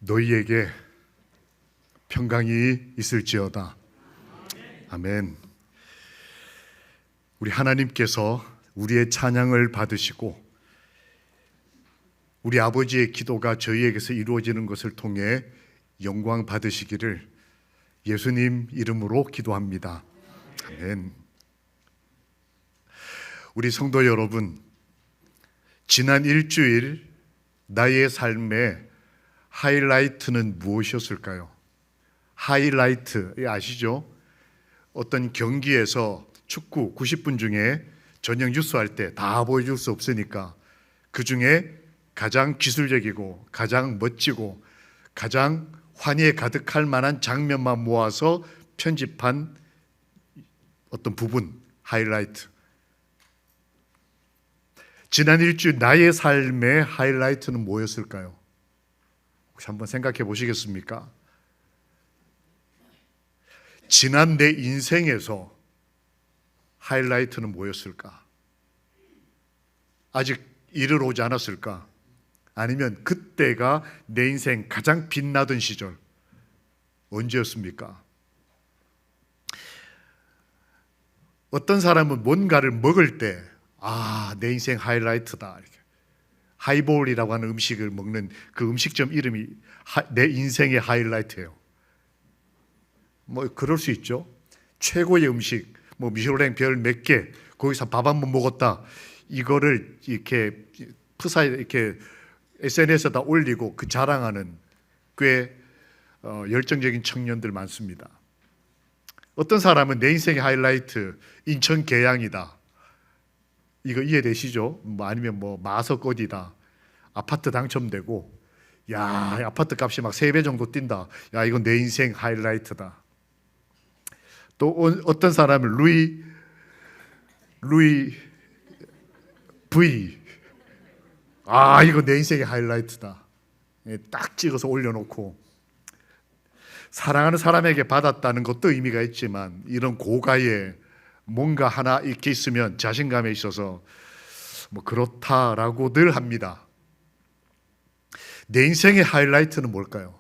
너희에게 평강이 있을지어다. 아멘. 우리 하나님께서 우리의 찬양을 받으시고 우리 아버지의 기도가 저희에게서 이루어지는 것을 통해 영광 받으시기를 예수님 이름으로 기도합니다. 아멘. 우리 성도 여러분, 지난 일주일 나의 삶의 하이라이트는 무엇이었을까요? 하이라이트 아시죠? 어떤 경기에서 축구 90분 중에 저녁 뉴스 할 때 다 보여줄 수 없으니까 그 중에 가장 기술적이고 가장 멋지고 가장 환희에 가득할 만한 장면만 모아서 편집한 어떤 부분, 하이라이트. 지난 일주일 나의 삶의 하이라이트는 뭐였을까요? 혹시 한번 생각해 보시겠습니까? 지난 내 인생에서 하이라이트는 뭐였을까? 아직 이르러 오지 않았을까? 아니면 그때가 내 인생 가장 빛나던 시절 언제였습니까? 어떤 사람은 뭔가를 먹을 때 내 인생 하이라이트다. 이렇게. 하이볼이라고 하는 음식을 먹는 그 음식점 이름이 내 인생의 하이라이트예요. 뭐 그럴 수 있죠. 최고의 음식, 뭐 미슐랭 별 몇 개, 거기서 밥 한 번 먹었다. 이거를 이렇게 프사에 이렇게 SNS에다 올리고 그 자랑하는 꽤 열정적인 청년들 많습니다. 어떤 사람은 내 인생의 하이라이트 인천 계양이다. 이거 이해되시죠? 아니면 마석거디다. 아파트 당첨되고 아파트 값이 막 3배 정도 뛴다. 이건 내 인생 하이라이트다. 또 어떤 사람은 루이 V. 이거 내 인생의 하이라이트다. 딱 찍어서 올려놓고 사랑하는 사람에게 받았다는 것도 의미가 있지만 이런 고가에 뭔가 하나 이렇게 있으면 자신감에 있어서 그렇다라고들 합니다. 내 인생의 하이라이트는 뭘까요?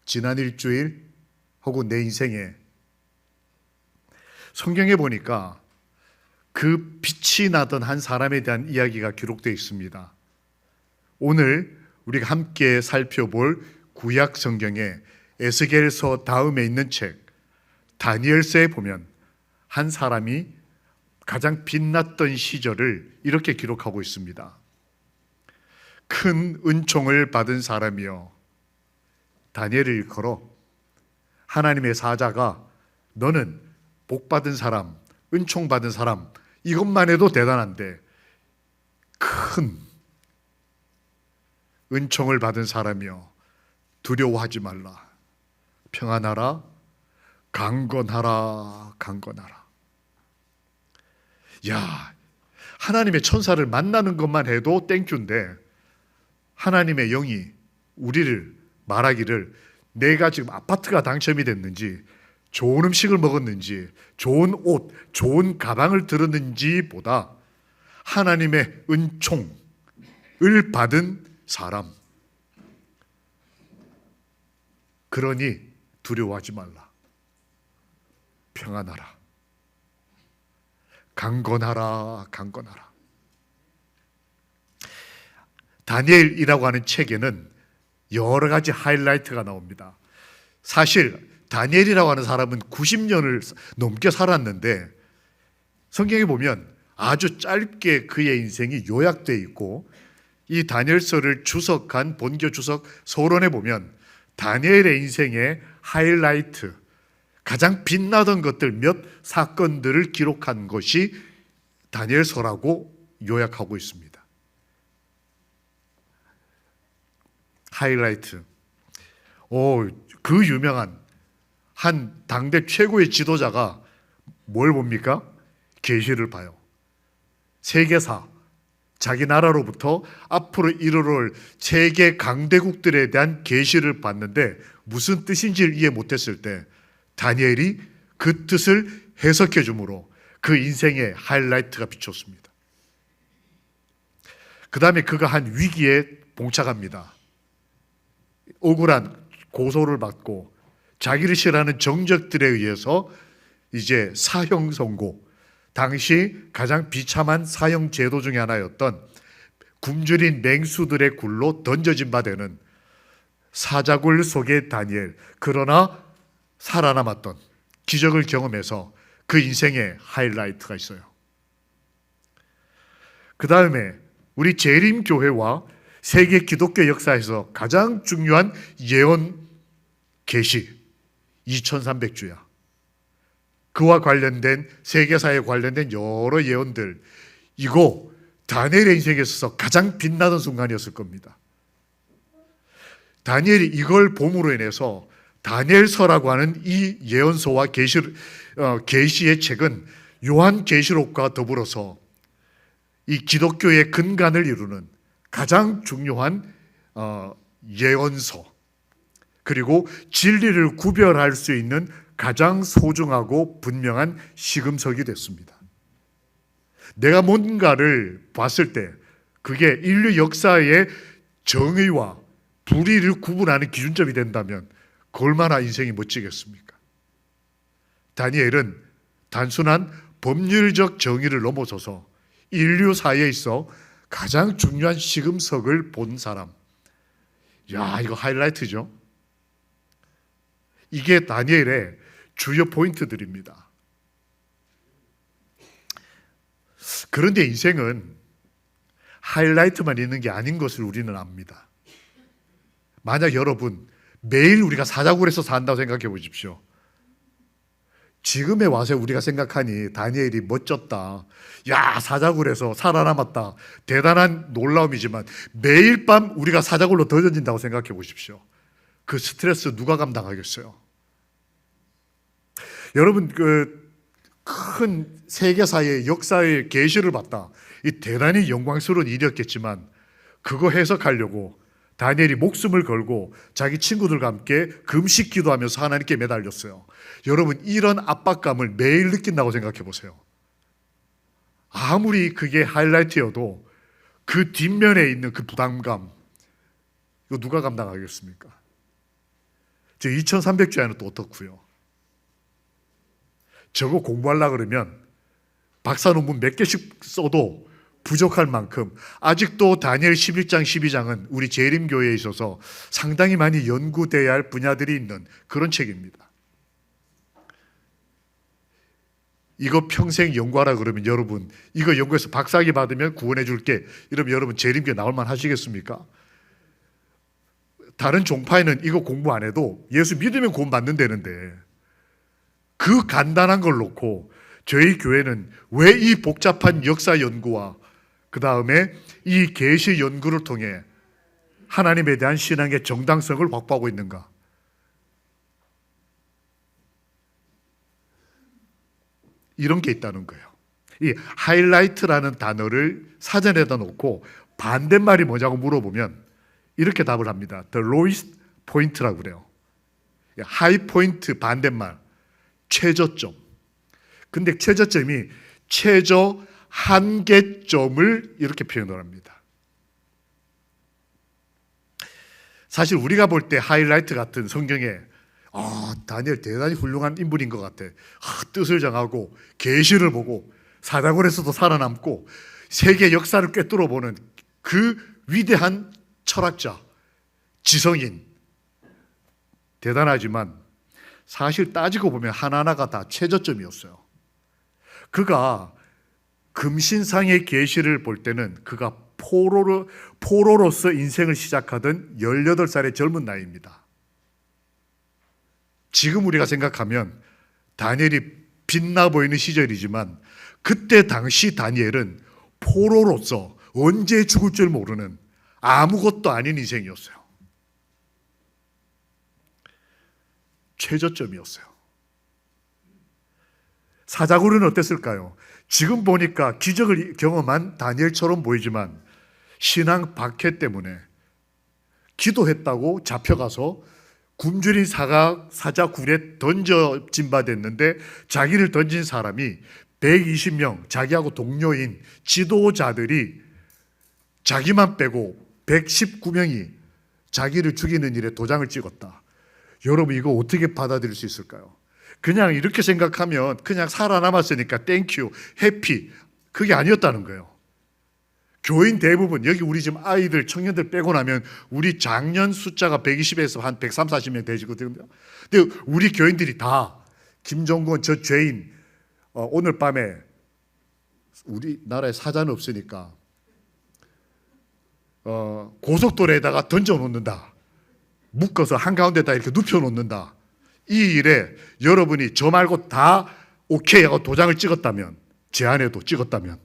지난 일주일 혹은 내 인생에 성경에 보니까 그 빛이 나던 한 사람에 대한 이야기가 기록되어 있습니다. 오늘 우리가 함께 살펴볼 구약 성경의 에스겔서 다음에 있는 책 다니엘서에 보면 한 사람이 가장 빛났던 시절을 이렇게 기록하고 있습니다. 큰 은총을 받은 사람이여, 다니엘을 일컬어 하나님의 사자가 너는 복받은 사람, 은총받은 사람, 이것만 해도 대단한데 큰 은총을 받은 사람이여 두려워하지 말라. 평안하라, 강건하라, 강건하라. 하나님의 천사를 만나는 것만 해도 땡큐인데 하나님의 영이 우리를 말하기를 내가 지금 아파트가 당첨이 됐는지 좋은 음식을 먹었는지 좋은 옷, 좋은 가방을 들었는지 보다 하나님의 은총을 받은 사람, 그러니 두려워하지 말라. 평안하라, 강건하라, 강건하라. 다니엘이라고 하는 책에는 여러 가지 하이라이트가 나옵니다. 사실 다니엘이라고 하는 사람은 90년을 넘게 살았는데 성경에 보면 아주 짧게 그의 인생이 요약되어 있고 이 다니엘서를 주석한 본교 주석 서론에 보면 다니엘의 인생의 하이라이트, 가장 빛나던 것들 몇 사건들을 기록한 것이 다니엘서라고 요약하고 있습니다. 하이라이트. 그 유명한 한 당대 최고의 지도자가 뭘 봅니까? 계시를 봐요. 세계사, 자기 나라로부터 앞으로 이르러올 세계 강대국들에 대한 계시를 봤는데 무슨 뜻인지를 이해 못했을 때 다니엘이 그 뜻을 해석해 주므로 그 인생의 하이라이트가 비쳤습니다. 그 다음에 그가 한 위기에 봉착합니다. 억울한 고소를 받고 자기를 싫어하는 정적들에 의해서 이제 사형 선고, 당시 가장 비참한 사형 제도 중에 하나였던 굶주린 맹수들의 굴로 던져진 바 되는 사자굴 속의 다니엘, 그러나 살아남았던 기적을 경험해서 그 인생의 하이라이트가 있어요. 그 다음에 우리 재림교회와 세계 기독교 역사에서 가장 중요한 예언 계시 2300주야. 그와 관련된 세계사에 관련된 여러 예언들, 이거 다니엘의 인생에 있어서 가장 빛나던 순간이었을 겁니다. 다니엘이 이걸 봄으로 인해서 다니엘서라고 하는 이 예언서와 계시의 책은 요한계시록과 더불어서 이 기독교의 근간을 이루는 가장 중요한 예언서, 그리고 진리를 구별할 수 있는 가장 소중하고 분명한 시금석이 됐습니다. 내가 뭔가를 봤을 때 그게 인류 역사의 정의와 불의를 구분하는 기준점이 된다면 그 얼마나 인생이 멋지겠습니까? 다니엘은 단순한 법률적 정의를 넘어서서 인류 사회에 있어 가장 중요한 시금석을 본 사람. 야, 이거 하이라이트죠. 이게 다니엘의 주요 포인트들입니다. 그런데 인생은 하이라이트만 있는 게 아닌 것을 우리는 압니다. 만약 여러분 매일 우리가 사자굴에서 산다고 생각해 보십시오. 지금에 와서 우리가 생각하니 다니엘이 멋졌다, 야 사자굴에서 살아남았다, 대단한 놀라움이지만 매일 밤 우리가 사자굴로 던져진다고 생각해 보십시오. 그 스트레스 누가 감당하겠어요? 여러분 큰 세계사의 역사의 계시를 봤다, 이 대단히 영광스러운 일이었겠지만 그거 해석하려고 다니엘이 목숨을 걸고 자기 친구들과 함께 금식 기도하면서 하나님께 매달렸어요. 여러분 이런 압박감을 매일 느낀다고 생각해 보세요. 아무리 그게 하이라이트여도 그 뒷면에 있는 그 부담감, 이거 누가 감당하겠습니까? 저 2300주야는 또 어떻고요? 저거 공부하려고 그러면 박사 논문 몇 개씩 써도 부족할 만큼 아직도 다니엘 11장 12장은 우리 재림교회에 있어서 상당히 많이 연구돼야 할 분야들이 있는 그런 책입니다. 이거 평생 연구하라 그러면 여러분 이거 연구해서 박사학위 받으면 구원해 줄게 이러면 여러분 재림교회 나올 만 하시겠습니까? 다른 종파에는 이거 공부 안 해도 예수 믿으면 구원 받는다는데 그 간단한 걸 놓고 저희 교회는 왜 이 복잡한 역사 연구와 그 다음에 이 계시 연구를 통해 하나님에 대한 신앙의 정당성을 확보하고 있는가? 이런 게 있다는 거예요. 이 하이라이트라는 단어를 사전에다 놓고 반대말이 뭐냐고 물어보면 이렇게 답을 합니다. The lowest point라고 그래요. 하이 포인트 반대말, 최저점. 근데 최저점이 최저 한계점을 이렇게 표현을 합니다. 사실 우리가 볼 때 하이라이트 같은 성경에 다니엘 대단히 훌륭한 인물인 것 같아. 뜻을 정하고 계시를 보고 사자굴에서도 살아남고 세계 역사를 꿰뚫어보는 그 위대한 철학자, 지성인, 대단하지만 사실 따지고 보면 하나하나가 다 최저점이었어요. 그가 금신상의 계시를 볼 때는 그가 포로로서 인생을 시작하던 18살의 젊은 나이입니다. 지금 우리가 생각하면 다니엘이 빛나 보이는 시절이지만 그때 당시 다니엘은 포로로서 언제 죽을 줄 모르는 아무것도 아닌 인생이었어요. 최저점이었어요. 사자굴은 어땠을까요? 지금 보니까 기적을 경험한 다니엘처럼 보이지만 신앙 박해 때문에 기도했다고 잡혀가서 굶주린 사자굴에 던져진 바 됐는데 자기를 던진 사람이 120명 자기하고 동료인 지도자들이 자기만 빼고 119명이 자기를 죽이는 일에 도장을 찍었다. 여러분 이거 어떻게 받아들일 수 있을까요? 그냥 이렇게 생각하면 그냥 살아남았으니까 땡큐, 해피, 그게 아니었다는 거예요. 교인 대부분, 여기 우리 지금 아이들, 청년들 빼고 나면 우리 작년 숫자가 120에서 한 130, 40명 되거든요. 근데 우리 교인들이 다 김종건 저 죄인, 오늘 밤에 우리나라에 사자는 없으니까 고속도로에다가 던져놓는다. 묶어서 한가운데다 이렇게 눕혀놓는다. 이 일에 여러분이 저 말고 다 오케이 하고 도장을 찍었다면, 제 안에도 찍었다면,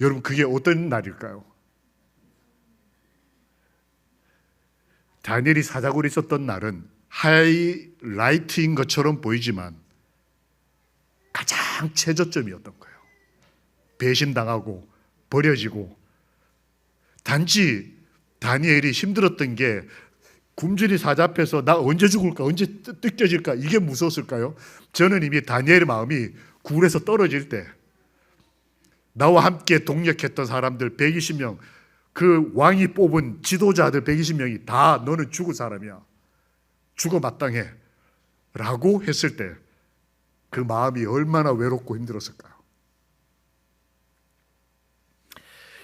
여러분 그게 어떤 날일까요? 다니엘이 사자굴에 있었던 날은 하이라이트인 것처럼 보이지만 가장 최저점이었던 거예요. 배신당하고 버려지고, 단지 다니엘이 힘들었던 게 굶주린 사자 앞에서 나 언제 죽을까, 언제 뜯겨질까, 이게 무서웠을까요? 저는 이미 다니엘의 마음이 굴에서 떨어질 때 나와 함께 동력했던 사람들 120명, 그 왕이 뽑은 지도자들 120명이 다 너는 죽을 사람이야, 죽어 마땅해 라고 했을 때 그 마음이 얼마나 외롭고 힘들었을까요?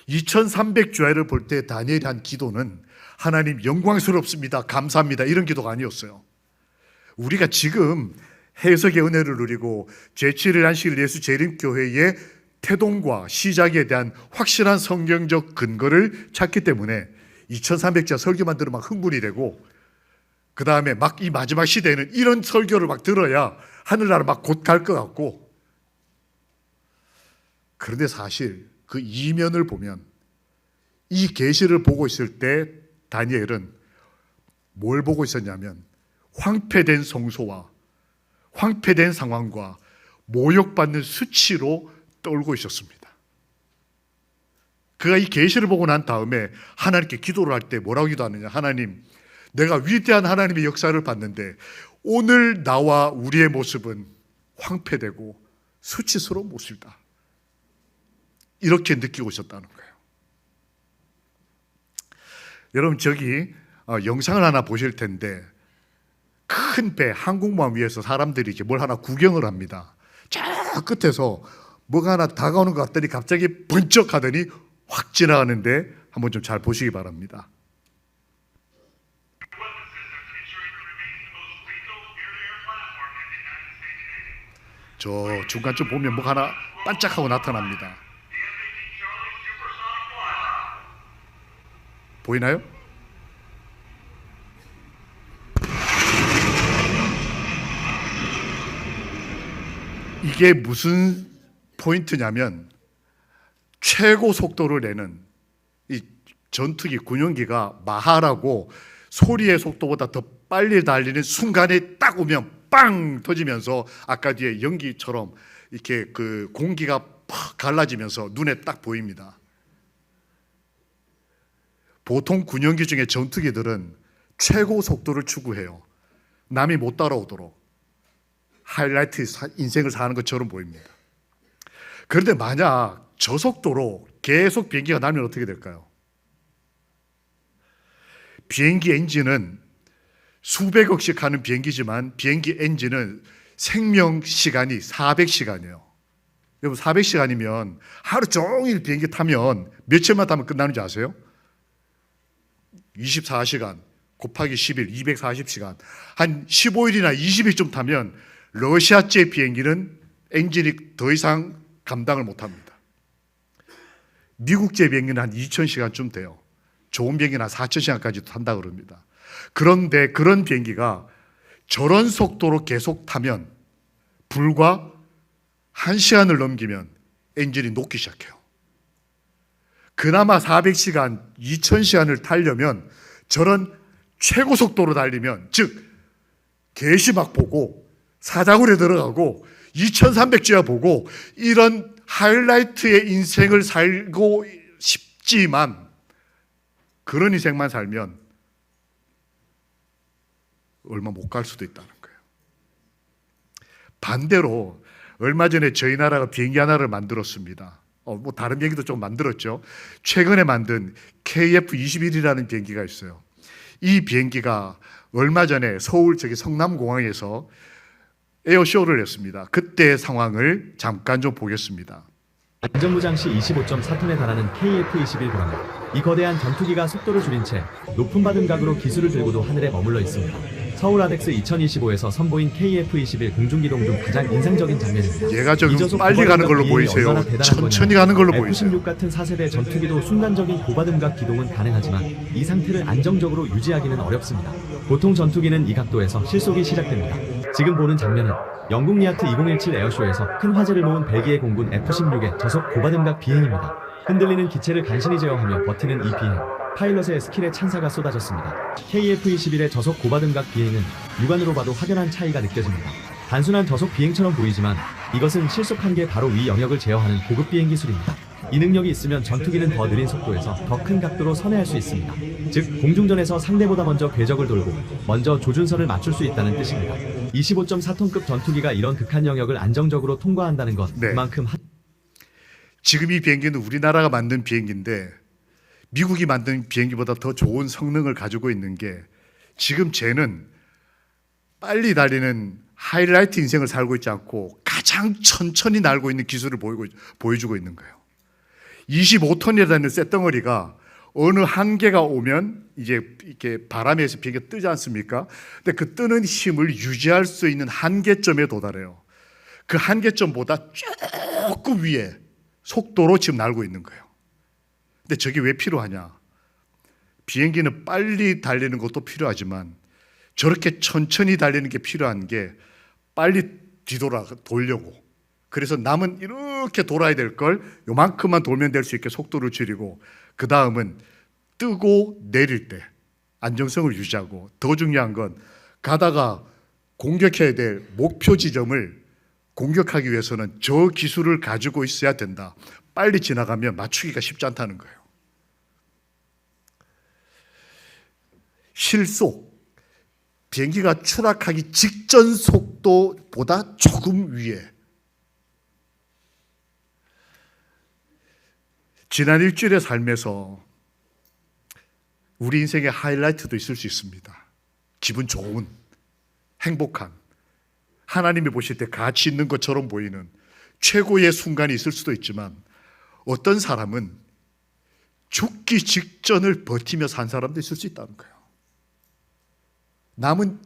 2300주야를 볼 때 다니엘이 한 기도는 하나님 영광스럽습니다, 감사합니다, 이런 기도가 아니었어요. 우리가 지금 해석의 은혜를 누리고 제7일 안식일 예수 재림교회의 태동과 시작에 대한 확실한 성경적 근거를 찾기 때문에 2300자 설교만 들으면 막 흥분이 되고, 그 다음에 막 이 마지막 시대에는 이런 설교를 막 들어야 하늘나라 막 곧 갈 것 같고, 그런데 사실 그 이면을 보면 이 계시를 보고 있을 때 다니엘은 뭘 보고 있었냐면 황폐된 성소와 황폐된 상황과 모욕받는 수치로 떨고 있었습니다. 그가 이 계시를 보고 난 다음에 하나님께 기도를 할 때 뭐라고 기도하느냐, 하나님, 내가 위대한 하나님의 역사를 봤는데 오늘 나와 우리의 모습은 황폐되고 수치스러운 모습이다, 이렇게 느끼고 있었다는 거예요. 여러분 저기 영상을 하나 보실 텐데, 큰 배, 항공모함 위에서 사람들이 이제 뭘 하나 구경을 합니다. 저 끝에서 뭐가 하나 다가오는 것 같더니 갑자기 번쩍 하더니 확 지나가는데 한번 좀 잘 보시기 바랍니다. 저 중간쯤 보면 뭐가 하나 반짝하고 나타납니다. 보이나요? 이게 무슨 포인트냐면 최고 속도를 내는 이 전투기 군용기가 마하라고 소리의 속도보다 더 빨리 달리는 순간에 딱 오면 빵 터지면서 아까 뒤에 연기처럼 이렇게 그 공기가 팍 갈라지면서 눈에 딱 보입니다. 보통 군용기 중에 전투기들은 최고 속도를 추구해요. 남이 못 따라오도록 하이라이트 인생을 사는 것처럼 보입니다. 그런데 만약 저속도로 계속 비행기가 날면 어떻게 될까요? 비행기 엔진은 수백억씩 하는 비행기지만 비행기 엔진은 생명 시간이 400시간이에요. 여러분 400시간이면 하루 종일 비행기 타면 며칠만 타면 끝나는 줄 아세요? 24시간 곱하기 10일 240시간, 한 15일이나 20일쯤 타면 러시아제 비행기는 엔진이 더 이상 감당을 못합니다. 미국제 비행기는 한 2000시간쯤 돼요. 좋은 비행기는 한 4000시간까지도 탄다 그럽니다. 그런데 그런 비행기가 저런 속도로 계속 타면 불과 1시간을 넘기면 엔진이 녹기 시작해요. 그나마 400시간, 2000시간을 타려면 저런 최고 속도로 달리면, 즉 게시막 보고 사자굴에 들어가고 2300주야 보고 이런 하이라이트의 인생을 살고 싶지만 그런 인생만 살면 얼마 못 갈 수도 있다는 거예요. 반대로 얼마 전에 저희 나라가 비행기 하나를 만들었습니다. 뭐 다른 비행기도 좀 만들었죠. 최근에 만든 KF-21이라는 비행기가 있어요. 이 비행기가 얼마 전에 서울 성남공항에서 에어쇼를 했습니다. 그때 상황을 잠깐 좀 보겠습니다. 안전무장 시 25.4톤에 달하는 KF-21 고라니. 이 거대한 전투기가 속도를 줄인 채 높은 바등각으로 기술을 들고도 하늘에 머물러 있습니다. 서울 아덱스 2025에서 선보인 KF-21 공중기동 중 가장 인상적인 장면입니다. 얘가 좀 빨리 가는 걸로 보이세요. 천천히 가는 걸로 보이세요. F-16 같은 4세대 전투기도 순간적인 고바등각 기동은 가능하지만 이 상태를 안정적으로 유지하기는 어렵습니다. 보통 전투기는 이 각도에서 실속이 시작됩니다. 지금 보는 장면은 영국 리아트 2017 에어쇼에서 큰 화제를 모은 벨기에 공군 F-16의 저속 고바등각 비행입니다. 흔들리는 기체를 간신히 제어하며 버티는 이 비행, 파일럿의 스킬에 찬사가 쏟아졌습니다. KF-21의 저속 고바등각 비행은 육안으로 봐도 확연한 차이가 느껴집니다. 단순한 저속 비행처럼 보이지만 이것은 실속 한계 바로 위 영역을 제어하는 고급 비행 기술입니다. 이 능력이 있으면 전투기는 더 느린 속도에서 더 큰 각도로 선회할 수 있습니다. 즉 공중전에서 상대보다 먼저 궤적을 돌고 먼저 조준선을 맞출 수 있다는 뜻입니다. 25.4톤급 전투기가 이런 극한 영역을 안정적으로 통과한다는 것, 네. 그만큼 지금 이 비행기는 우리나라가 만든 비행기인데 미국이 만든 비행기보다 더 좋은 성능을 가지고 있는 게 지금 쟤는 빨리 달리는 하이라이트 인생을 살고 있지 않고 가장 천천히 날고 있는 기술을 보여주고 있는 거예요. 25톤이라는 쇳덩어리가 어느 한계가 오면 이제 이렇게 바람에서 비행기가 뜨지 않습니까? 근데 그 뜨는 힘을 유지할 수 있는 한계점에 도달해요. 그 한계점보다 조금 위에 속도로 지금 날고 있는 거예요. 근데 저게 왜 필요하냐? 비행기는 빨리 달리는 것도 필요하지만 저렇게 천천히 달리는 게 필요한 게 빨리 돌려고. 그래서 남은 이렇게 돌아야 될 걸 요만큼만 돌면 될 수 있게 속도를 줄이고 그 다음은 뜨고 내릴 때 안정성을 유지하고 더 중요한 건 가다가 공격해야 될 목표 지점을 공격하기 위해서는 저 기술을 가지고 있어야 된다. 빨리 지나가면 맞추기가 쉽지 않다는 거예요. 실속, 비행기가 추락하기 직전 속도보다 조금 위에. 지난 일주일의 삶에서 우리 인생의 하이라이트도 있을 수 있습니다. 기분 좋은, 행복한, 하나님이 보실 때 가치 있는 것처럼 보이는 최고의 순간이 있을 수도 있지만 어떤 사람은 죽기 직전을 버티며 산 사람도 있을 수 있다는 거예요. 남은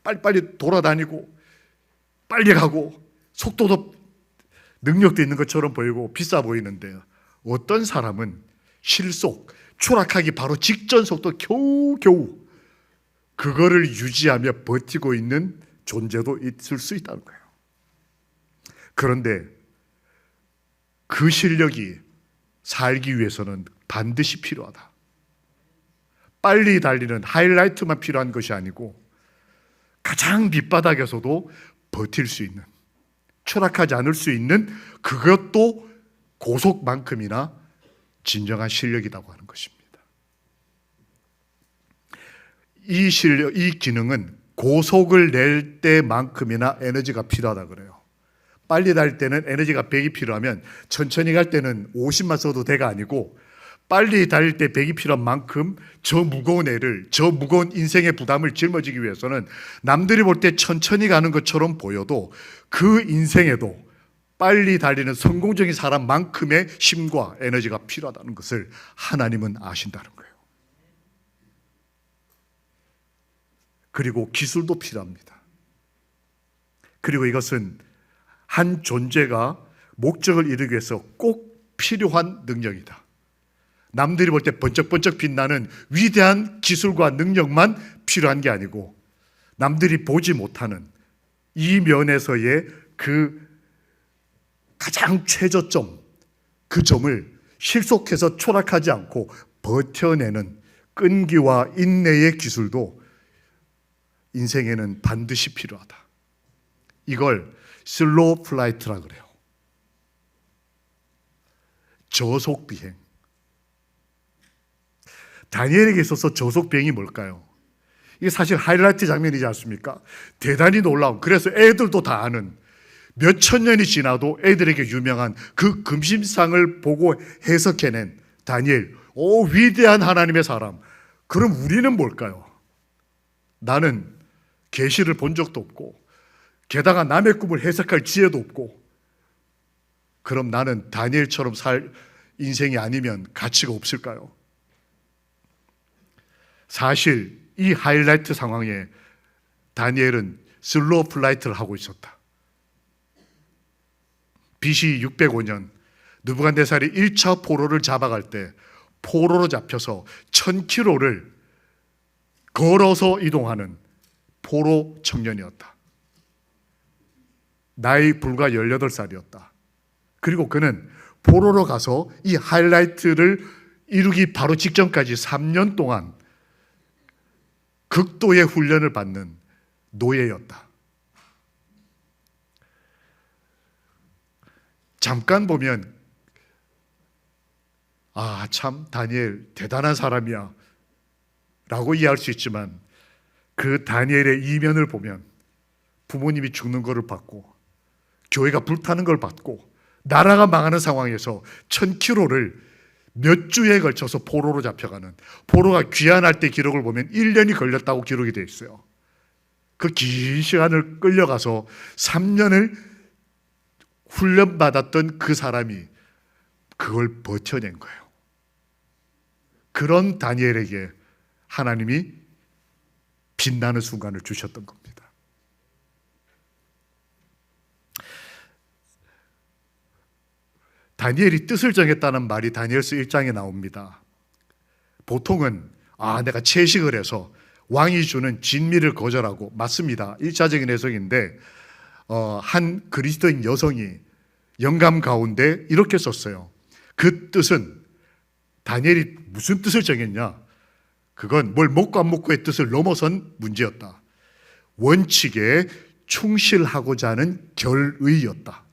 빨리빨리 돌아다니고 빨리 가고 속도도 능력도 있는 것처럼 보이고 비싸 보이는데 어떤 사람은 실속, 추락하기 바로 직전 속도 겨우겨우 그거를 유지하며 버티고 있는 존재도 있을 수 있다는 거예요. 그런데 그 실력이 살기 위해서는 반드시 필요하다. 빨리 달리는 하이라이트만 필요한 것이 아니고 가장 밑바닥에서도 버틸 수 있는, 추락하지 않을 수 있는 그것도 고속만큼이나 진정한 실력이라고 하는 것입니다. 이 실력, 이 기능은 고속을 낼 때만큼이나 에너지가 필요하다 그래요. 빨리 달 때는 에너지가 100이 필요하면 천천히 갈 때는 50만 써도 돼가 아니고 빨리 달릴 때 100이 필요한 만큼 저 무거운 애를, 저 무거운 인생의 부담을 짊어지기 위해서는 남들이 볼 때 천천히 가는 것처럼 보여도 그 인생에도 빨리 달리는 성공적인 사람만큼의 힘과 에너지가 필요하다는 것을 하나님은 아신다는 거예요. 그리고 기술도 필요합니다. 그리고 이것은 한 존재가 목적을 이루기 위해서 꼭 필요한 능력이다. 남들이 볼 때 번쩍번쩍 빛나는 위대한 기술과 능력만 필요한 게 아니고 남들이 보지 못하는 이 면에서의 그 가장 최저점, 그 점을 실속해서 추락하지 않고 버텨내는 끈기와 인내의 기술도 인생에는 반드시 필요하다. 이걸 슬로우 플라이트라 그래요. 저속 비행. 다니엘에게 있어서 저속 비행이 뭘까요? 이게 사실 하이라이트 장면이지 않습니까? 대단히 놀라운, 그래서 애들도 다 아는 몇 천 년이 지나도 애들에게 유명한 그 금심상을 보고 해석해낸 다니엘. 오, 위대한 하나님의 사람. 그럼 우리는 뭘까요? 나는 계시를 본 적도 없고 게다가 남의 꿈을 해석할 지혜도 없고, 그럼 나는 다니엘처럼 살 인생이 아니면 가치가 없을까요? 사실 이 하이라이트 상황에 다니엘은 슬로우 플라이트를 하고 있었다. BC 605년 느부갓네살이 1차 포로를 잡아갈 때 포로로 잡혀서 1000km를 걸어서 이동하는 포로 청년이었다. 나이 불과 18살이었다. 그리고 그는 포로로 가서 이 하이라이트를 이루기 바로 직전까지 3년 동안 극도의 훈련을 받는 노예였다. 잠깐 보면 아, 참 다니엘 대단한 사람이야 라고 이해할 수 있지만, 그 다니엘의 이면을 보면 부모님이 죽는 것을 봤고 교회가 불타는 걸 봤고 나라가 망하는 상황에서 1000km를 몇 주에 걸쳐서 포로로 잡혀가는, 포로가 귀환할 때 기록을 보면 1년이 걸렸다고 기록이 되어 있어요. 그 긴 시간을 끌려가서 3년을 훈련받았던 그 사람이 그걸 버텨낸 거예요. 그런 다니엘에게 하나님이 빛나는 순간을 주셨던 겁니다. 다니엘이 뜻을 정했다는 말이 다니엘서 1장에 나옵니다. 보통은 내가 채식을 해서 왕이 주는 진미를 거절하고, 맞습니다. 1차적인 해석인데 한 그리스도인 여성이 영감 가운데 이렇게 썼어요. 그 뜻은, 다니엘이 무슨 뜻을 정했냐? 그건 뭘 먹고 안 먹고의 뜻을 넘어선 문제였다. 원칙에 충실하고자 하는 결의였다.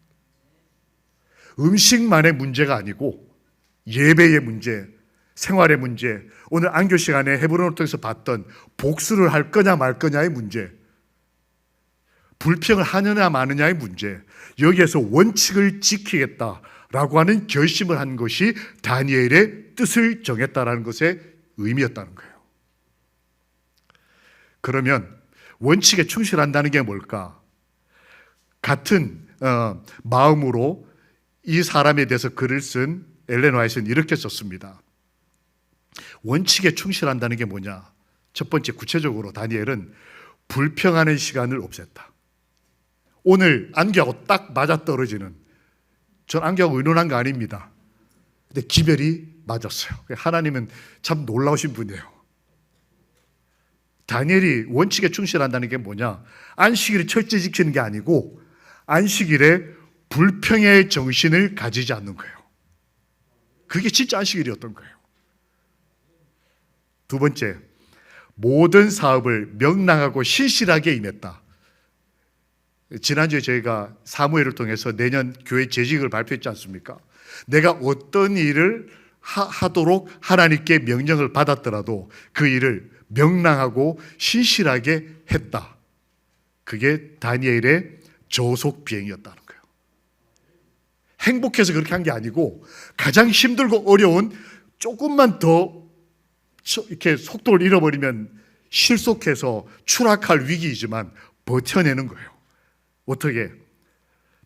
음식만의 문제가 아니고 예배의 문제, 생활의 문제, 오늘 안교 시간에 헤브론을 통해서 봤던 복수를 할 거냐 말 거냐의 문제, 불평을 하느냐 마느냐의 문제, 여기에서 원칙을 지키겠다라고 하는 결심을 한 것이 다니엘의 뜻을 정했다라는 것의 의미였다는 거예요. 그러면 원칙에 충실한다는 게 뭘까? 같은 마음으로 이 사람에 대해서 글을 쓴 엘렌 화이트는 이렇게 썼습니다. 원칙에 충실한다는 게 뭐냐? 첫 번째, 구체적으로 다니엘은 불평하는 시간을 없앴다. 오늘 안교하고 딱 맞아떨어지는, 전 안교하고 의논한 거 아닙니다. 근데 기별이 맞았어요. 하나님은 참 놀라우신 분이에요. 다니엘이 원칙에 충실한다는 게 뭐냐? 안식일을 철저히 지키는 게 아니고 안식일에 불평의 정신을 가지지 않는 거예요. 그게 진짜 안식일이었던 거예요. 두 번째, 모든 사업을 명랑하고 신실하게 임했다. 지난주에 저희가 사무엘을 통해서 내년 교회 재직을 발표했지 않습니까? 내가 어떤 일을 하도록 하나님께 명령을 받았더라도 그 일을 명랑하고 신실하게 했다. 그게 다니엘의 저속 비행이었다는 거예요. 행복해서 그렇게 한 게 아니고 가장 힘들고 어려운, 조금만 더 이렇게 속도를 잃어버리면 실속해서 추락할 위기이지만 버텨내는 거예요. 어떻게?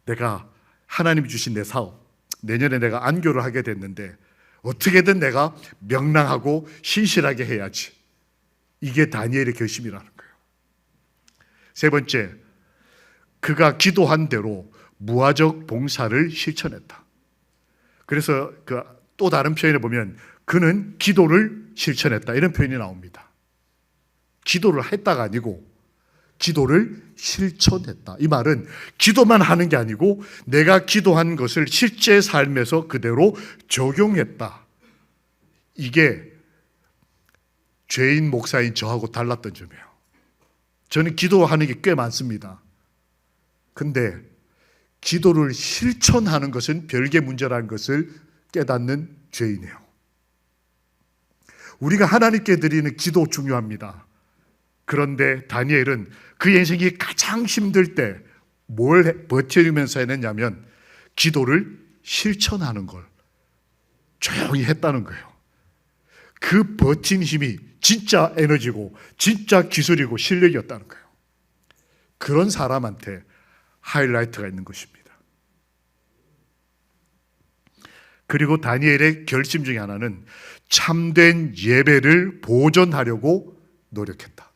내가 하나님이 주신 내 사업, 내년에 내가 안교를 하게 됐는데 어떻게든 내가 명랑하고 신실하게 해야지. 이게 다니엘의 결심이라는 거예요. 세 번째, 그가 기도한 대로 무화적 봉사를 실천했다. 그래서 또 다른 표현에 보면 그는 기도를 실천했다, 이런 표현이 나옵니다. 기도를 했다가 아니고 기도를 실천했다. 이 말은 기도만 하는 게 아니고 내가 기도한 것을 실제 삶에서 그대로 적용했다. 이게 죄인 목사인 저하고 달랐던 점이에요. 저는 기도하는 게 꽤 많습니다. 근데 기도를 실천하는 것은 별개 문제라는 것을 깨닫는 죄인이에요. 우리가 하나님께 드리는 기도 중요합니다. 그런데 다니엘은 그 인생이 가장 힘들 때 뭘 버티면서 해냈냐면 기도를 실천하는 걸 조용히 했다는 거예요. 그 버틴 힘이 진짜 에너지고 진짜 기술이고 실력이었다는 거예요. 그런 사람한테 하이라이트가 있는 것입니다. 그리고 다니엘의 결심 중에 하나는 참된 예배를 보존하려고 노력했다.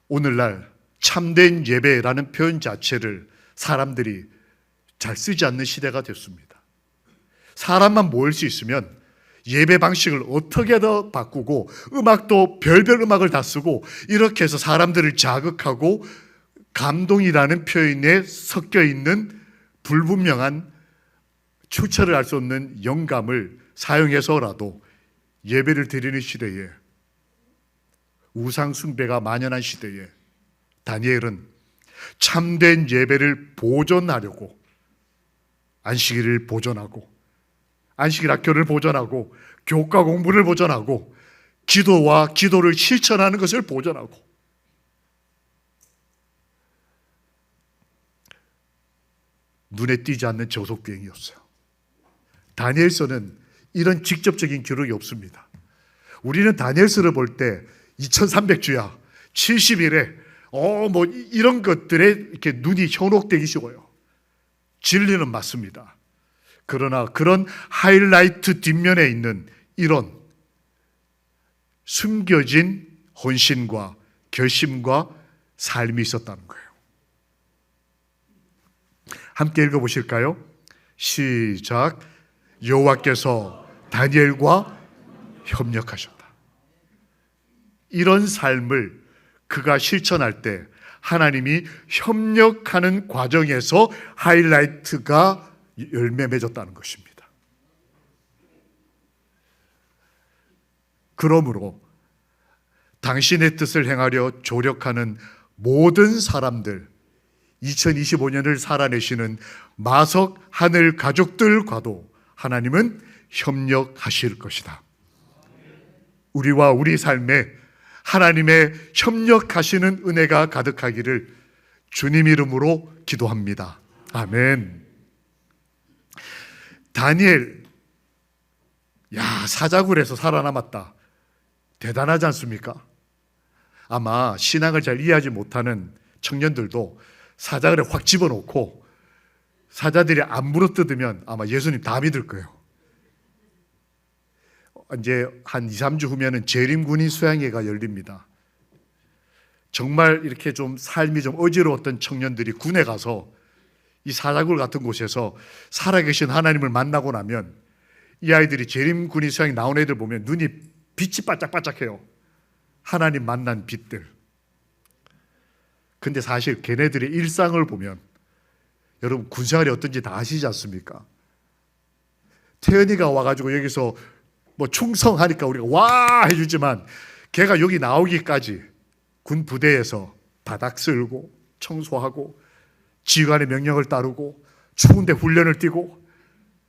오늘날 참된 예배라는 표현 자체를 사람들이 잘 쓰지 않는 시대가 됐습니다. 사람만 모일 수 있으면 예배 방식을 어떻게 더 바꾸고 음악도 별별 음악을 다 쓰고 이렇게 해서 사람들을 자극하고 감동이라는 표현에 섞여 있는 불분명한 출처를 알 수 없는 영감을 사용해서라도 예배를 드리는 시대에, 우상 숭배가 만연한 시대에 다니엘은 참된 예배를 보존하려고 안식일을 보존하고 안식일 학교를 보존하고 교과 공부를 보존하고 기도와 기도를 실천하는 것을 보존하고 눈에 띄지 않는 저속비행이었어요. 다니엘서는 이런 직접적인 기록이 없습니다. 우리는 다니엘서를 볼 때 2300주야 70일에 뭐 이런 것들에 이렇게 눈이 현혹되기 쉬워요. 진리는 맞습니다. 그러나 그런 하이라이트 뒷면에 있는 이런 숨겨진 헌신과 결심과 삶이 있었다는 거예요. 함께 읽어보실까요? 시작. 여호와께서 다니엘과 협력하셨다. 이런 삶을 그가 실천할 때 하나님이 협력하는 과정에서 하이라이트가 열매 맺었다는 것입니다. 그러므로 당신의 뜻을 행하려 조력하는 모든 사람들, 2025년을 살아내시는 마석 하늘 가족들과도 하나님은 협력하실 것이다. 우리와 우리 삶에 하나님의 협력하시는 은혜가 가득하기를 주님 이름으로 기도합니다. 아멘. 다니엘, 사자굴에서 살아남았다. 대단하지 않습니까? 아마 신앙을 잘 이해하지 못하는 청년들도 사자굴에 확 집어넣고 사자들이 안 물어뜯으면 아마 예수님 다 믿을 거예요. 이제 한 2, 3주 후면은 재림군인 수양회가 열립니다. 정말 이렇게 좀 삶이 좀 어지러웠던 청년들이 군에 가서 이 사자굴 같은 곳에서 살아계신 하나님을 만나고 나면 이 아이들이 재림군인 수양회 나온 애들 보면 눈이 빛이 반짝반짝해요. 하나님 만난 빛들. 근데 사실 걔네들의 일상을 보면 여러분 군생활이 어떤지 다 아시지 않습니까? 태연이가 와가지고 여기서 뭐 충성하니까 우리가 와 해주지만 걔가 여기 나오기까지 군 부대에서 바닥 쓸고 청소하고 지휘관의 명령을 따르고 추운데 훈련을 뛰고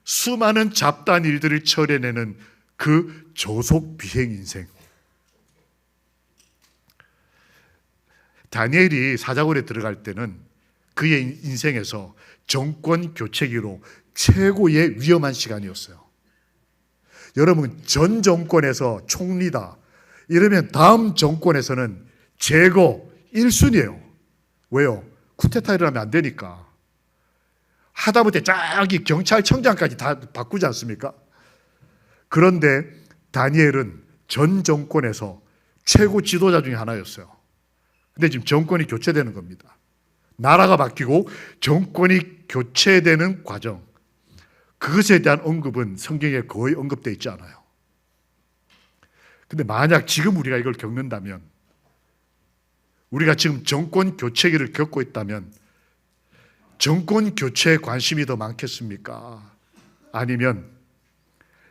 수많은 잡다한 일들을 처리해내는 그 조속 비행 인생. 다니엘이 사자굴에 들어갈 때는 그의 인생에서 정권 교체기로 최고의 위험한 시간이었어요. 여러분, 전 정권에서 총리다 이러면 다음 정권에서는 제거 1순위예요. 왜요? 쿠데타를 하면 안 되니까. 하다못해 저기 경찰청장까지 다 바꾸지 않습니까? 그런데 다니엘은 전 정권에서 최고 지도자 중에 하나였어요. 근데 지금 정권이 교체되는 겁니다. 나라가 바뀌고 정권이 교체되는 과정, 그것에 대한 언급은 성경에 거의 언급되어 있지 않아요. 근데 만약 지금 우리가 이걸 겪는다면, 우리가 지금 정권 교체기를 겪고 있다면 정권 교체에 관심이 더 많겠습니까? 아니면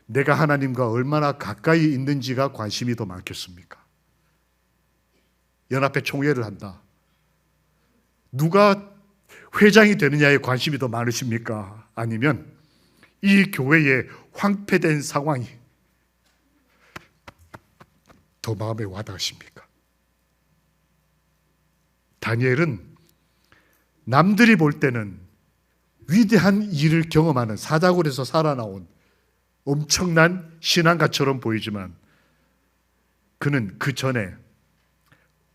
내가 하나님과 얼마나 가까이 있는지가 관심이 더 많겠습니까? 연합회 총회를 한다. 누가 회장이 되느냐에 관심이 더 많으십니까? 아니면 이 교회의 황폐된 상황이 더 마음에 와닿으십니까? 다니엘은 남들이 볼 때는 위대한 일을 경험하는 사자굴에서 살아나온 엄청난 신앙가처럼 보이지만 그는 그 전에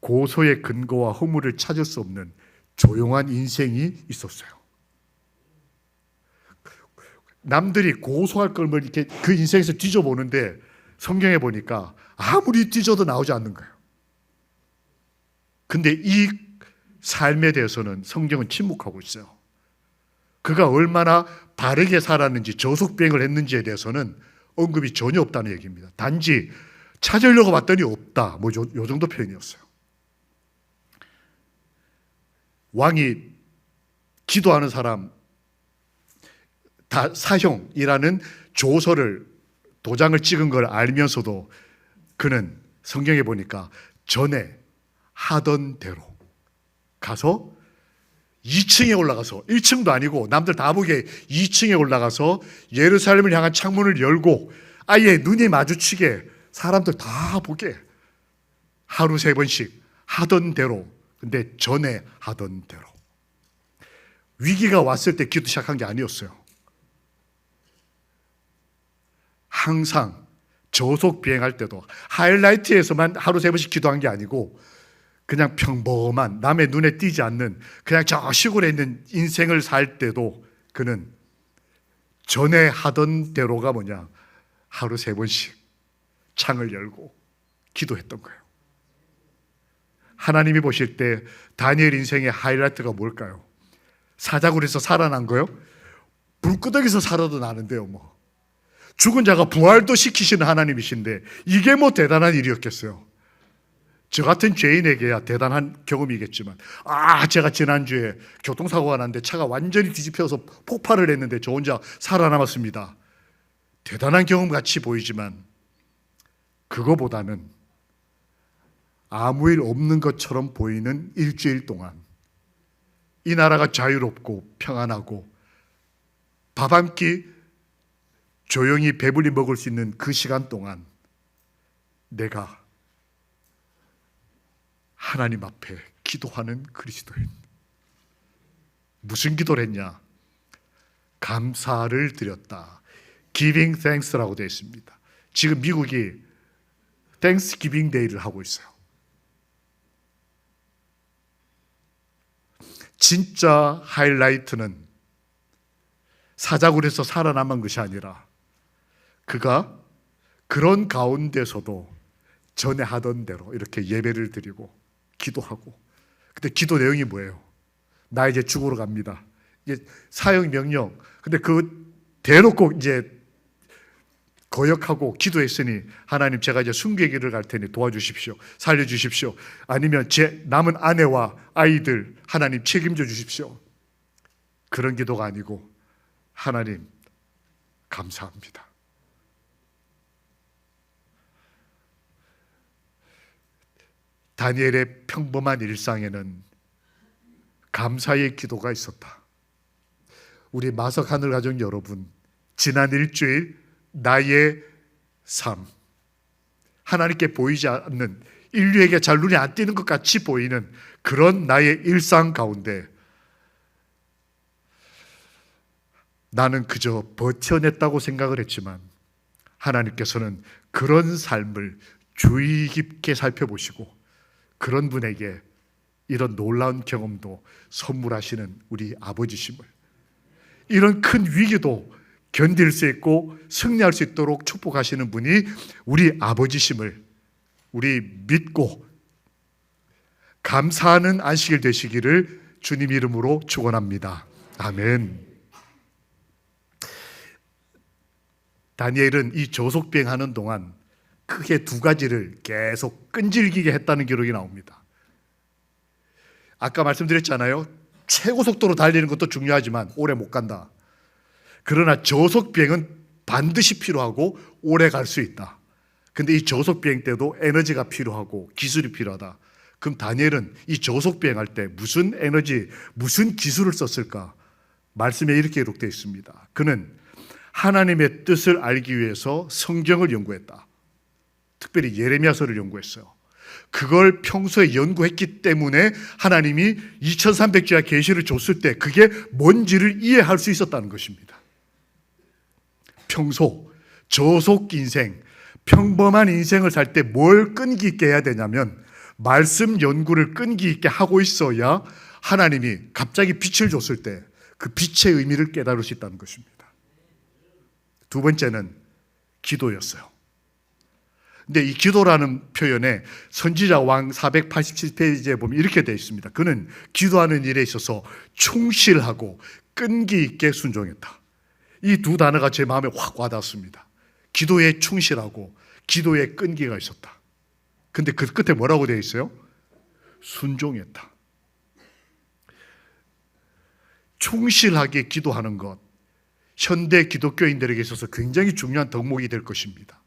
고소의 근거와 허물을 찾을 수 없는 조용한 인생이 있었어요. 남들이 고소할 걸 이렇게 그 인생에서 뒤져보는데 성경에 보니까 아무리 뒤져도 나오지 않는 거예요. 근데 이 삶에 대해서는 성경은 침묵하고 있어요. 그가 얼마나 바르게 살았는지 저속비행을 했는지에 대해서는 언급이 전혀 없다는 얘기입니다. 단지 찾으려고 봤더니 없다. 뭐 요 정도 표현이었어요. 왕이 기도하는 사람 다 사형이라는 조서를 도장을 찍은 걸 알면서도 그는 성경에 보니까 전에 하던 대로 가서 2층에 올라가서 1층도 아니고 남들 다 보기에 2층에 올라가서 예루살렘을 향한 창문을 열고 아예 눈이 마주치게 사람들 다 보게 하루 3번씩 하던 대로, 근데 전에 하던 대로. 위기가 왔을 때 기도 시작한 게 아니었어요. 항상 저속 비행할 때도 하이라이트에서만 하루 3번씩 기도한 게 아니고 그냥 평범한 남의 눈에 띄지 않는 그냥 저 시골에 있는 인생을 살 때도 그는 전에 하던 대로가 뭐냐, 하루 3번씩 창을 열고 기도했던 거예요. 하나님이 보실 때 다니엘 인생의 하이라이트가 뭘까요? 사자굴에서 살아난 거요? 불구덩이에서 살아도 나는데요. 뭐 죽은 자가 부활도 시키시는 하나님이신데 이게 뭐 대단한 일이었겠어요? 저 같은 죄인에게야 대단한 경험이겠지만, 제가 지난주에 교통사고가 났는데 차가 완전히 뒤집혀서 폭발을 했는데 저 혼자 살아남았습니다. 대단한 경험 같이 보이지만 그거보다는 아무 일 없는 것처럼 보이는 일주일 동안 이 나라가 자유롭고 평안하고 밥 한 끼 조용히 배불리 먹을 수 있는 그 시간 동안 내가 하나님 앞에 기도하는 그리스도인. 무슨 기도를 했냐? 감사를 드렸다. Giving thanks라고 되어 있습니다. 지금 미국이 Thanksgiving Day를 하고 있어요. 진짜 하이라이트는 사자굴에서 살아남은 것이 아니라 그가 그런 가운데서도 전에 하던 대로 이렇게 예배를 드리고 기도하고, 근데 기도 내용이 뭐예요? 나 이제 죽으러 갑니다. 이게 사형 명령. 근데 그 대놓고 이제 거역하고 기도했으니 하나님 제가 이제 순교의 길을 갈 테니 도와주십시오. 살려주십시오. 아니면 제 남은 아내와 아이들 하나님 책임져 주십시오. 그런 기도가 아니고 하나님 감사합니다. 다니엘의 평범한 일상에는 감사의 기도가 있었다. 우리 마석 하늘 가족 여러분, 지난 일주일 나의 삶, 하나님께 보이지 않는, 인류에게 잘 눈에 안 띄는 것 같이 보이는 그런 나의 일상 가운데 나는 그저 버텨냈다고 생각을 했지만 하나님께서는 그런 삶을 주의 깊게 살펴보시고 그런 분에게 이런 놀라운 경험도 선물하시는 우리 아버지심을, 이런 큰 위기도 견딜 수 있고 승리할 수 있도록 축복하시는 분이 우리 아버지심을 우리 믿고 감사하는 안식일 되시기를 주님 이름으로 축원합니다. 아멘. 다니엘은 이 저속비행하는 동안 크게 2가지를 계속 끈질기게 했다는 기록이 나옵니다. 아까 말씀드렸잖아요. 최고 속도로 달리는 것도 중요하지만 오래 못 간다. 그러나 저속비행은 반드시 필요하고 오래 갈 수 있다. 근데 이 저속비행 때도 에너지가 필요하고 기술이 필요하다. 그럼 다니엘은 이 저속비행할 때 무슨 에너지, 무슨 기술을 썼을까? 말씀에 이렇게 기록되어 있습니다. 그는 하나님의 뜻을 알기 위해서 성경을 연구했다. 특별히 예레미야서를 연구했어요. 그걸 평소에 연구했기 때문에 하나님이 2300주야 계시를 줬을 때 그게 뭔지를 이해할 수 있었다는 것입니다. 평소 저속 인생, 평범한 인생을 살 때 뭘 끈기 있게 해야 되냐면 말씀 연구를 끈기 있게 하고 있어야 하나님이 갑자기 빛을 줬을 때 그 빛의 의미를 깨달을 수 있다는 것입니다. 두 번째는 기도였어요. 근데 이 기도라는 표현에 선지자 왕 487페이지에 보면 이렇게 되어 있습니다. 그는 기도하는 일에 있어서 충실하고 끈기 있게 순종했다. 이 두 단어가 제 마음에 확 와닿습니다. 기도에 충실하고 기도에 끈기가 있었다. 근데 그 끝에 뭐라고 되어 있어요? 순종했다. 충실하게 기도하는 것, 현대 기독교인들에게 있어서 굉장히 중요한 덕목이 될 것입니다.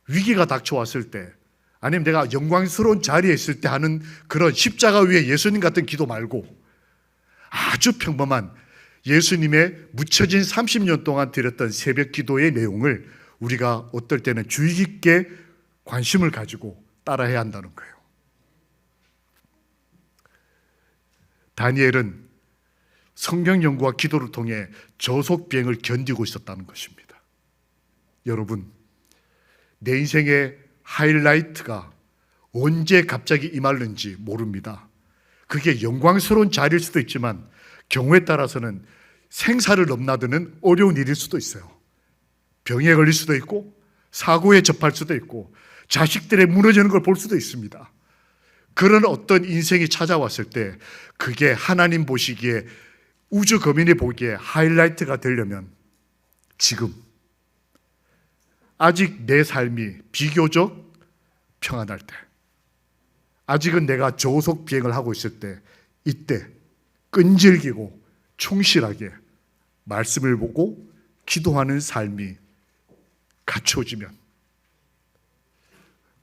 위기가 닥쳐왔을 때, 아니면 내가 영광스러운 자리에 있을 때 하는 그런 십자가 위에 예수님 같은 기도 말고 아주 평범한 예수님의 묻혀진 30년 동안 드렸던 새벽 기도의 내용을 우리가 어떨 때는 주의 깊게 관심을 가지고 따라해야 한다는 거예요. 다니엘은 성경 연구와 기도를 통해 저속 비행을 견디고 있었다는 것입니다. 여러분, 내 인생의 하이라이트가 언제 갑자기 임하는지 모릅니다. 그게 영광스러운 자리일 수도 있지만 경우에 따라서는 생사를 넘나드는 어려운 일일 수도 있어요. 병에 걸릴 수도 있고 사고에 접할 수도 있고 자식들의 무너지는 걸 볼 수도 있습니다. 그런 어떤 인생이 찾아왔을 때 그게 하나님 보시기에 우주 거민이 보기에 하이라이트가 되려면 지금 아직 내 삶이 비교적 평안할 때, 아직은 내가 저속 비행을 하고 있을 때, 이때 끈질기고 충실하게 말씀을 보고 기도하는 삶이 갖춰지면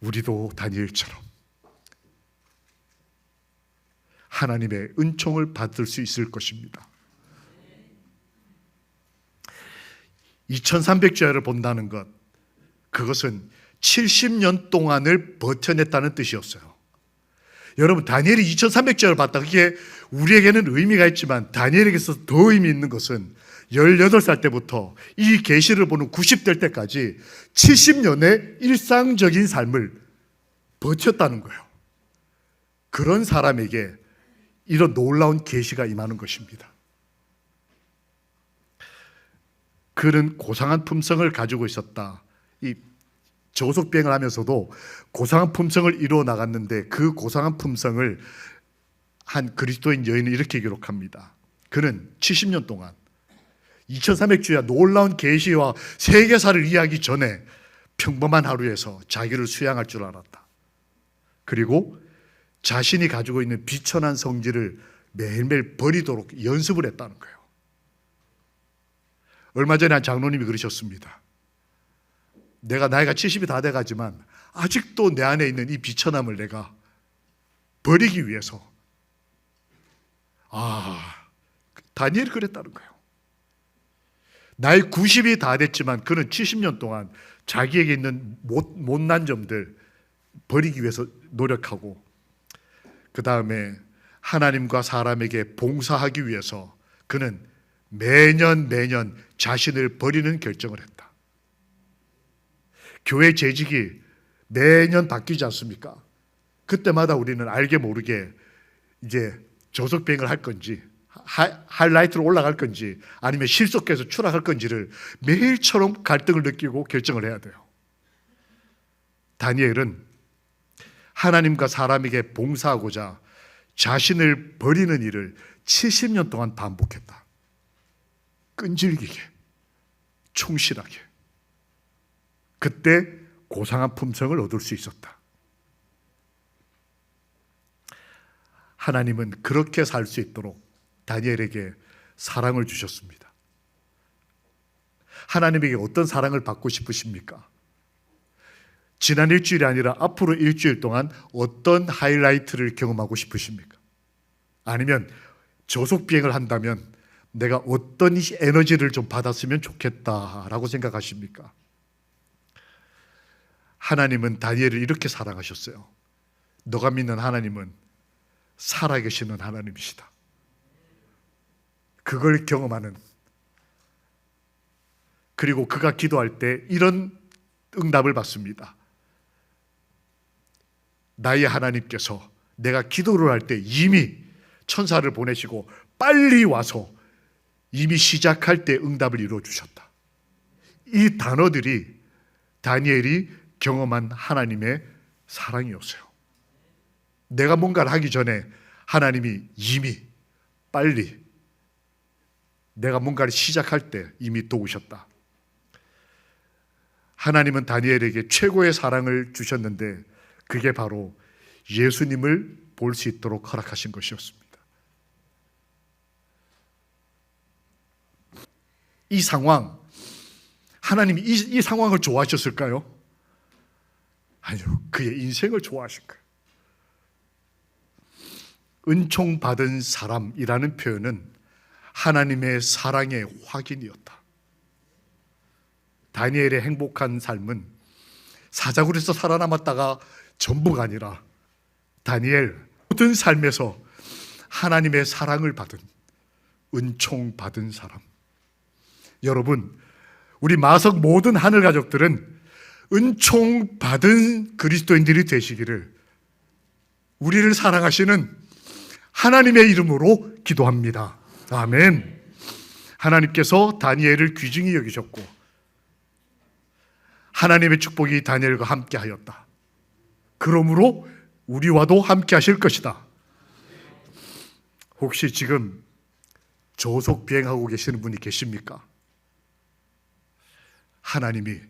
우리도 다니엘처럼 하나님의 은총을 받을 수 있을 것입니다. 2300주야를 본다는 것, 그것은 70년 동안을 버텨냈다는 뜻이었어요. 여러분, 다니엘이 2300주야를 봤다. 그게 우리에게는 의미가 있지만 다니엘에게서 더 의미 있는 것은 18살 때부터 이 계시를 보는 90될 때까지 70년의 일상적인 삶을 버텼다는 거예요. 그런 사람에게 이런 놀라운 계시가 임하는 것입니다. 그는 고상한 품성을 가지고 있었다. 이 저속 비행을 하면서도 고상한 품성을 이루어 나갔는데 그 고상한 품성을 한 그리스도인 여인은 이렇게 기록합니다. 그는 70년 동안 2300주야 놀라운 계시와 세계사를 이해하기 전에 평범한 하루에서 자기를 수양할 줄 알았다. 그리고 자신이 가지고 있는 비천한 성질을 매일매일 버리도록 연습을 했다는 거예요. 얼마 전에 한 장로님이 그러셨습니다. 내가 나이가 70이 다 돼가지만 아직도 내 안에 있는 이 비천함을 내가 버리기 위해서 다니엘이 그랬다는 거예요. 나이 90이 다 됐지만 그는 70년 동안 자기에게 있는 못난 점들 버리기 위해서 노력하고 그 다음에 하나님과 사람에게 봉사하기 위해서 그는 매년 자신을 버리는 결정을 했다. 교회 재직이 매년 바뀌지 않습니까? 그때마다 우리는 알게 모르게 이제 저속 비행을 할 건지 하이라이트로 올라갈 건지 아니면 실속해서 추락할 건지를 매일처럼 갈등을 느끼고 결정을 해야 돼요. 다니엘은 하나님과 사람에게 봉사하고자 자신을 버리는 일을 70년 동안 반복했다. 끈질기게, 충실하게. 그때 고상한 품성을 얻을 수 있었다. 하나님은 그렇게 살 수 있도록 다니엘에게 사랑을 주셨습니다. 하나님에게 어떤 사랑을 받고 싶으십니까? 지난 일주일이 아니라 앞으로 일주일 동안 어떤 하이라이트를 경험하고 싶으십니까? 아니면 저속 비행을 한다면 내가 어떤 에너지를 좀 받았으면 좋겠다라고 생각하십니까? 하나님은 다니엘을 이렇게 사랑하셨어요. 너가 믿는 하나님은 살아계시는 하나님이시다. 그걸 경험하는, 그리고 그가 기도할 때 이런 응답을 받습니다. 나의 하나님께서 내가 기도를 할 때 이미 천사를 보내시고 빨리 와서 이미 시작할 때 응답을 이루어 주셨다. 이 단어들이 다니엘이 경험한 하나님의 사랑이었어요. 내가 뭔가를 하기 전에 하나님이 이미 빨리 내가 뭔가를 시작할 때 이미 도우셨다. 하나님은 다니엘에게 최고의 사랑을 주셨는데 그게 바로 예수님을 볼 수 있도록 허락하신 것이었습니다. 이 상황, 하나님이 이 상황을 좋아하셨을까요? 아니요, 그의 인생을 좋아하신 거예요. 은총 받은 사람이라는 표현은 하나님의 사랑의 확인이었다. 다니엘의 행복한 삶은 사자굴에서 살아남았다가 전부가 아니라 다니엘 모든 삶에서 하나님의 사랑을 받은, 은총 받은 사람. 여러분, 우리 마석 모든 하늘 가족들은 은총 받은 그리스도인들이 되시기를 우리를 사랑하시는 하나님의 이름으로 기도합니다. 아멘. 하나님께서 다니엘을 귀중히 여기셨고 하나님의 축복이 다니엘과 함께 하였다. 그러므로 우리와도 함께 하실 것이다. 혹시 지금 조속 비행하고 계시는 분이 계십니까? 하나님이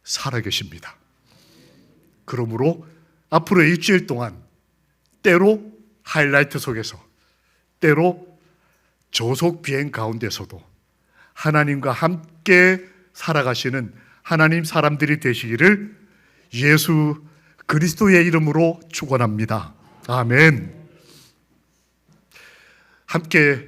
살아계십니다. 그러므로 앞으로 일주일 동안 때로 하이라이트 속에서, 때로 조속 비행 가운데서도 하나님과 함께 살아가시는 하나님 사람들이 되시기를 예수 그리스도의 이름으로 축원합니다. 아멘. 함께